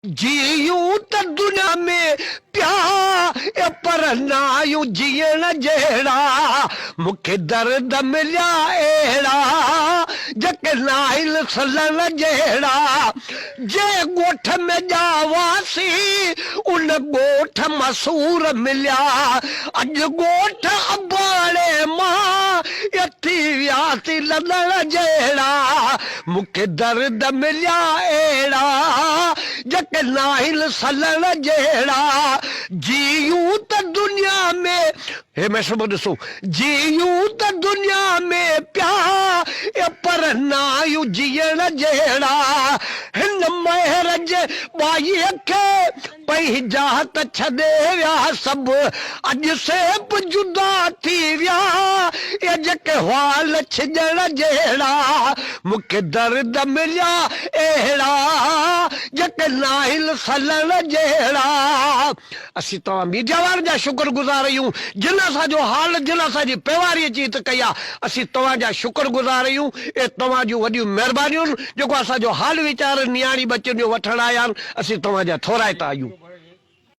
जीयूं त दुनिया में प्या पर नायूं जीअण जहिड़ा मूंखे दर्द मिलिया अहिड़ा जेके नाहिल सलण जहिड़ा जे ॻोठ में ॼावासीं उन ॻोठ मसूर मिलिया अॼु ॻोठ अबाणे मां यथी वियासीं ललण जहिड़ा मूंखे दर्द मिलिया अहिड़ा जेके नाहिल सलण जहिड़ा जीयूं त दुनिया में हे मैं सब ॾिसो जीयूं त दुनिया में प्या पर नायूं जीअण जहिड़ा हिन महर जे ॿाईअ खे पंहिंजा त छॾे विया सभु अॼु सेब जुदा थी विया ये जेके वाल छिॼण जहिड़ा मूंखे दर्द मिलिया अहिड़ा जेके नाहिल सलण जहिड़ा असीं तव्हां मीडिया वारनि जा शुक्रगुज़ार आहियूं जिन असांजो हाल जिन असांजी पेवारी अची त कई आहे असीं तव्हांजा शुक्रगुज़ार आहियूं ऐं तव्हांजूं वॾियूं महिरबानियूं जेको असांजो हाल वीचार नियाणी बच्चनि जो वठण आया आहिनि असीं तव्हांजा थोराइता आहियूं